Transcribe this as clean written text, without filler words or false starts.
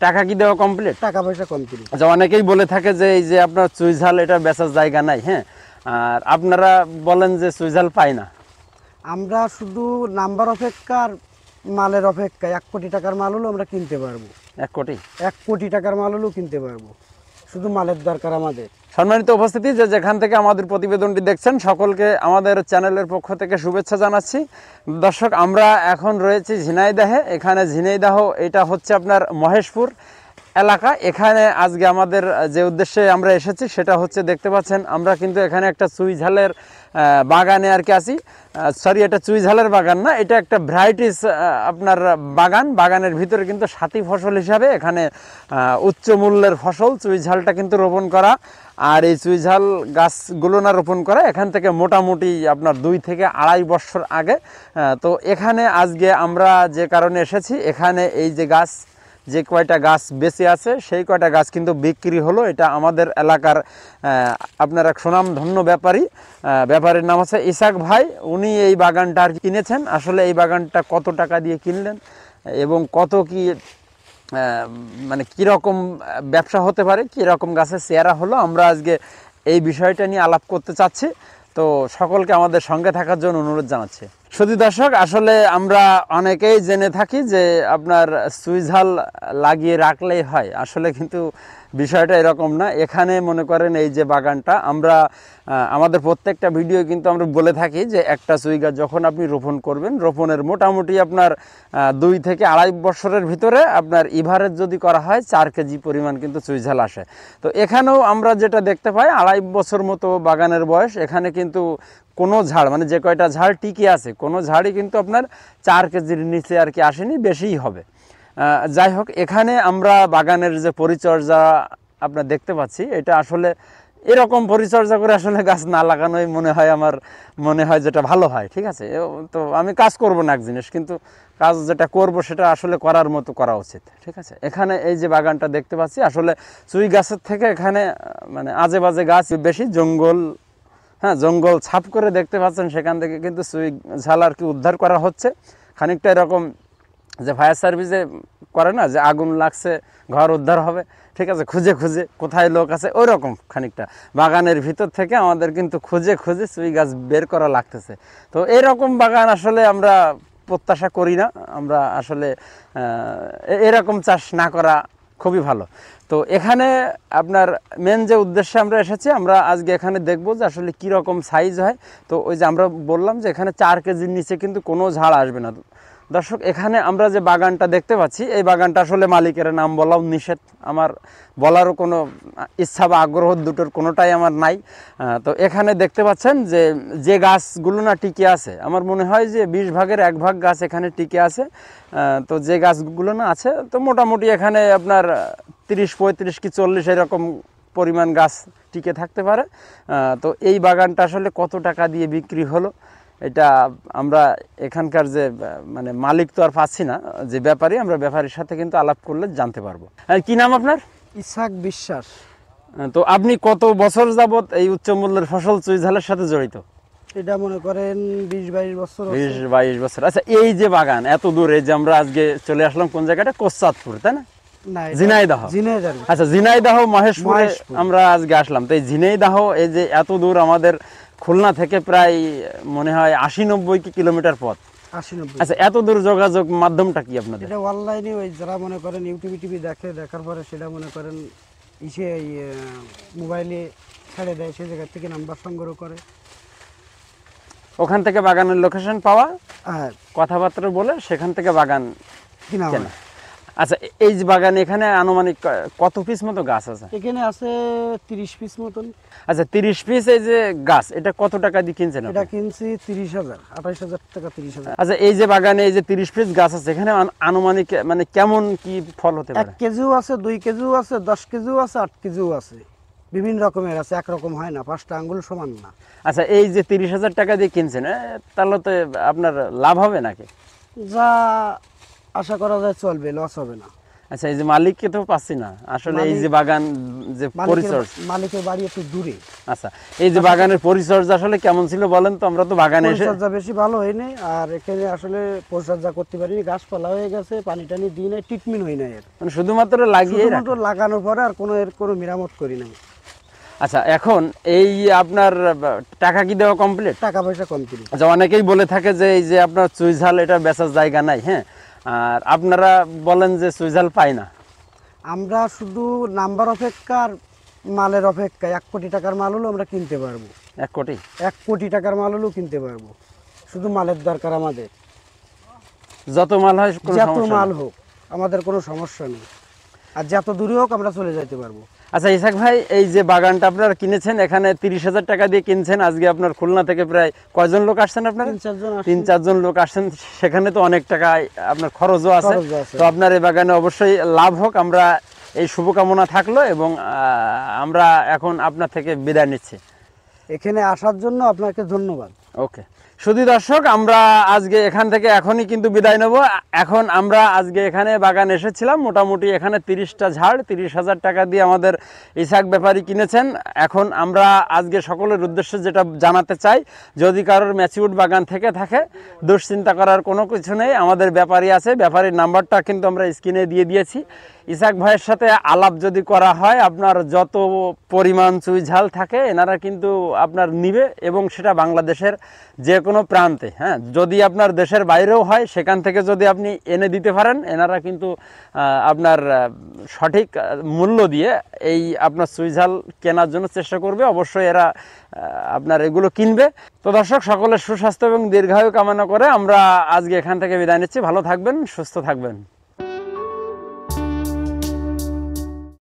টাকা কি দেওয়া কমপ্লিট? টাকা পয়সা কমপ্লিট। আচ্ছা, অনেকেই বলে থাকে যে এই যে আপনার চুইঝাল এটা বেচার জায়গা নাই, হ্যাঁ, আর আপনারা বলেন যে চুইঝাল পাই না। আমরা শুধু নাম্বার অপেক্ষার মালের অপেক্ষায় 1 কোটি টাকার মাল হলেও আমরা কিনতে পারবো। 1 কোটি? 1 কোটি টাকার মাল হলেও কিনতে পারবো, শুধু মালের দরকার আমাদের। সম্মানিত উপস্থিতি, যে যেখান থেকে আমাদের প্রতিবেদনটি দেখছেন সকলকে আমাদের চ্যানেলের পক্ষ থেকে শুভেচ্ছা জানাচ্ছি। দর্শক, আমরা এখন রয়েছি ঝিনাইদহে। এখানে ঝিনাইদহ এটা হচ্ছে আপনার মহেশপুর এলাকা। এখানে আজকে আমাদের যে উদ্দেশ্যে আমরা এসেছি সেটা হচ্ছে, দেখতে পাচ্ছেন আমরা কিন্তু এখানে একটা চুইঝালের বাগানে আর কি আছি। সরি, এটা চুইঝালের বাগান না, এটা একটা ভ্যারাইটিস আপনার বাগানের ভিতরে কিন্তু সাথী ফসল হিসাবে এখানে উচ্চ মূল্যের ফসল চুইঝালটা কিন্তু রোপণ করা। আর এই চুইঝাল গাছগুলো না রোপণ করা এখান থেকে মোটামুটি আপনার 2 থেকে 2.5 বছর আগে। তো এখানে আজকে আমরা যে কারণে এসেছি, এখানে এই যে গাছ, যে কয়টা গাছ বেঁচে আছে সেই কয়টা গাছ কিন্তু বিক্রি হলো। এটা আমাদের এলাকার আপনার এক সুনামধন্য ব্যাপারীর নাম হচ্ছে ইসাক ভাই। উনি এই বাগানটা আর কিনেছেন। আসলে এই বাগানটা কত টাকা দিয়ে কিনলেন এবং কত কি মানে কীরকম ব্যবসা হতে পারে, কীরকম গাছের চেহারা হলো, আমরা আজকে এই বিষয়টা নিয়ে আলাপ করতে চাচ্ছি। তো সকলকে আমাদের সঙ্গে থাকার জন্য অনুরোধ জানাচ্ছি। শুধু দর্শক, আসলে আমরা অনেকেই জেনে থাকি যে আপনার চুইঝাল লাগিয়ে রাখলেই হয়, আসলে কিন্তু বিষয়টা এরকম না। এখানে মনে করেন এই যে বাগানটা, আমরা আমাদের প্রত্যেকটা ভিডিও কিন্তু আমরা বলে থাকি যে একটা চুই গাছ যখন আপনি রোপণ করবেন, রোপণের মোটামুটি আপনার 2 থেকে 2.5 বছরের ভিতরে আপনার ইভারেজ যদি করা হয় 4 কেজি পরিমাণ কিন্তু চুইঝাল আসে। তো এখানেও আমরা যেটা দেখতে পাই, 2.5 বছর মতো বাগানের বয়স। এখানে কিন্তু কোনো ঝাড়, মানে যে কয়টা ঝাড় টিকে আছে, কোনো ঝাড়ই কিন্তু আপনার 4 কেজির নিচে আর কি আসেনি, বেশিই হবে। যাই হোক, এখানে আমরা বাগানের যে পরিচর্যা আপনার দেখতে পাচ্ছি, এটা আসলে এরকম পরিচর্যা করে আসলে গাছ না লাগানোই আমার মনে হয় যেটা ভালো হয়। ঠিক আছে, তো আমি কাজ করব না এক জিনিস, কিন্তু কাজ যেটা করব সেটা আসলে করার মতো করা উচিত। ঠিক আছে, এখানে এই যে বাগানটা দেখতে পাচ্ছি, আসলে চুই গাছের থেকে এখানে মানে আজে বাজে গাছ বেশি, জঙ্গল, হ্যাঁ, জঙ্গল ছাপ করে দেখতে পাচ্ছেন, সেখান থেকে কিন্তু চুই ঝাল আর কি উদ্ধার করা হচ্ছে। খানিকটা এরকম যে ফায়ার সার্ভিসে করে না, যে আগুন লাগছে ঘর উদ্ধার হবে, ঠিক আছে, খুঁজে খুঁজে কোথায় লোক আছে, ওই রকম খানিকটা বাগানের ভিতর থেকে আমাদের কিন্তু খুঁজে খুঁজে চুই গাছ বের করা লাগতেছে। তো এইরকম বাগান আসলে আমরা প্রত্যাশা করি না। আমরা আসলে এরকম চাষ না করা খুবই ভালো। তো এখানে আপনার মেন যে উদ্দেশ্যে আমরা এসেছি, আমরা আজকে এখানে দেখবো যে আসলে কীরকম সাইজ হয়। তো ওই যে আমরা বললাম যে এখানে 4 কেজির নিচে কিন্তু কোনো ঝাড় আসবে না। দর্শক, এখানে আমরা যে বাগানটা দেখতে পাচ্ছি, এই বাগানটা আসলে মালিকের নাম বলাও নিষেধ, আমার বলারও কোনো ইচ্ছা বা আগ্রহ দুটোর কোনোটাই আমার নাই। তো এখানে দেখতে পাচ্ছেন যে যে গাছগুলো না টিকে আছে, আমার মনে হয় যে 20 ভাগের 1 ভাগ গাছ এখানে টিকে আছে। তো যে গাছগুলো না আছে, তো মোটামুটি এখানে আপনার 30, 35 কি 40 এরকম পরিমাণ গাছ টিকে থাকতে পারে। তো এই বাগানটা আসলে কত টাকা দিয়ে বিক্রি হলো, এটা আমরা এখানকার যে মানে মালিক তো আর পাচ্ছি না, যে ব্যাপারী, আমরা ব্যাপারীর সাথে কিন্তু আলাপ করলে জানতে পারবো। কি নাম আপনার? ইসাক বিশ্বাস। তো আপনি কত বছর যাবত এই উচ্চ মূল্যের ফসল চুইঝালের সাথে জড়িত? এটা মনে করেন 20-22 বছর। 20-22 বছর। আচ্ছা, এই যে বাগান এত দূরে, যে আমরা আজকে চলে আসলাম কোন জায়গাটা, কোচাতপুর, তাই না? ঝিনাইদহ। আচ্ছা, ঝিনাইদহ মহেশপুরে আমরা আজকে আসলাম। তো এই ঝিনাইদহ, এই যে এত দূর আমাদের খুলনা থেকে প্রায় মনে হয় 80-90 কিলোমিটার পথ। 80-90। আচ্ছা, এত দূর যোগাযোগ মাধ্যমটা কি আপনাদের? এটা অনলাইনে, ওই যারা মনে করেন ইউটিউবে টিভি দেখার পরে সেটা মনে করেন মোবাইলে ছেড়ে দেয়, সেই জায়গা থেকে নাম্বার সংগ্রহ করে, ওখান থেকে বাগানের লোকেশন পাওয়া, হ্যাঁ, কথাবার্তা বলে সেখান থেকে বাগান কেনা। আচ্ছা, এই যে বাগান, এখানে আনুমানিক কত পিস মতো গাছ আছে? এখানে আছে 30 পিস মতন। আচ্ছা, 30 পিস এই যে গাছ, এটা কত টাকা দিয়ে কিনছেন? এটা কিনছি 30,000, 28,000 টাকা, 30,000। আচ্ছা, এই যে বাগানে এই যে 30 পিস গাছ আছে, এখানে আনুমানিক মানে কেমন কি ফল হতে পারে? 1 কেজিও আছে, 2 কেজিও আছে, 10 কেজিও আছে, 8 কেজিও আছে, বিভিন্ন রকমের আছে, একরকম হয় না, 5টা আঙ্গুল সমান না। আচ্ছা, এই যে 30,000 টাকা দিয়ে কিনছেন, তাহলে তো আপনার লাভ হবে নাকি? যা আশা করা যায় চলবে, লস হবে না। আচ্ছা, এই যে মালিককে তো পাচ্ছি না আসলে, এই যে বাগান যে পরিচর্যা, মালিকের বাড়ি একটু দূরে। আচ্ছা, এই যে বাগানের পরিচর্যা আসলে কেমন ছিল বলেন তো? আমরা তো বাগানে এসে পরিচর্যা বেশি ভালো হয়নি, আর এখানে আসলে পরিচর্যা করতে পারিনি, গাছপালা হয়ে গেছে, পানি টানি দিই নাই, ট্রিটমেন্ট হয় নাই, এর মানে শুধুমাত্র লাগিয়ে শুধুমাত্র লাগানোর পরে আর কোনো মেরামত করি নাই। আচ্ছা, এখন এই আপনার টাকা কি দেওয়া কমপ্লিট? টাকা পয়সা কমপ্লিট। আচ্ছা, অনেকেই বলে থাকে যে এই যে আপনার চুইঝাল এটা বেচার জায়গা নাই, হ্যাঁ, আর আপনারা বলেন যে চুইঝাল পাই না। আমরা শুধু নাম্বার অপেক্ষার মালের অপেক্ষায় 1 কোটি টাকার মাল হলেও আমরা কিনতে পারবো। 1 কোটি? 1 কোটি টাকার মাল হলেও কিনতে পারবো, শুধু মালের দরকার আমাদের। যত মাল হয় কোনো যত সমস্যা মাল নেই। হোক আমাদের কোনো সমস্যা নেই, আর যত দূরে হোক আমরা চলে যেতে পারবো। আচ্ছা ইসাক ভাই, এই যে বাগানটা আপনারা কিনেছেন, এখানে 30,000 টাকা দিয়ে কিনছেন, আজকে আপনার খুলনা থেকে প্রায় কয়জন লোক আসছেন? আপনার 3-4 জন আসছে। 3-4 জন লোক আসছেন, সেখানে তো অনেক টাকা আপনার খরচও আছে। খরচও আছে। তো আপনার এই বাগানে অবশ্যই লাভ হোক, আমরা এই শুভকামনা থাকলো, এবং আমরা এখন আপনার থেকে বিদায় নিচ্ছি। এখানে আসার জন্য আপনাকে ধন্যবাদ। ওকে, শুধু দর্শক, আমরা আজকে এখান থেকে এখনই কিন্তু বিদায় নেব। এখন আমরা আজকে এখানে বাগান এসেছিলাম, মোটামুটি এখানে 30টা ঝাড় 30,000 টাকা দিয়ে আমাদের ইসাক ব্যাপারী কিনেছেন। এখন আমরা আজকে সকলের উদ্দেশ্যে যেটা জানাতে চাই, যদি কারোর ম্যাচিউরড বাগান থেকে থাকে, দুশ্চিন্তা করার কোনো কিছু নেই, আমাদের ব্যাপারী আছে, ব্যাপারীর নাম্বারটা কিন্তু আমরা স্ক্রিনে দিয়ে দিয়েছি। ইসাক ভাইয়ের সাথে আলাপ যদি করা হয়, আপনার যত পরিমাণ চুইঝাল থাকে এনারা কিন্তু আপনার নিবে, এবং সেটা বাংলাদেশের যে কোনো প্রান্তে, হ্যাঁ, যদি আপনার দেশের বাইরেও হয়, সেখান থেকে যদি আপনি এনে দিতে পারেন, এনারা কিন্তু আপনার সঠিক মূল্য দিয়ে এই আপনার চুইঝাল কেনার জন্য চেষ্টা করবে। অবশ্যই এরা আপনার এগুলো কিনবে। তো দর্শক, সকলের সুস্বাস্থ্য এবং দীর্ঘায়ু কামনা করে আমরা আজকে এখান থেকে বিদায় নিচ্ছি। ভালো থাকবেন, সুস্থ থাকবেন।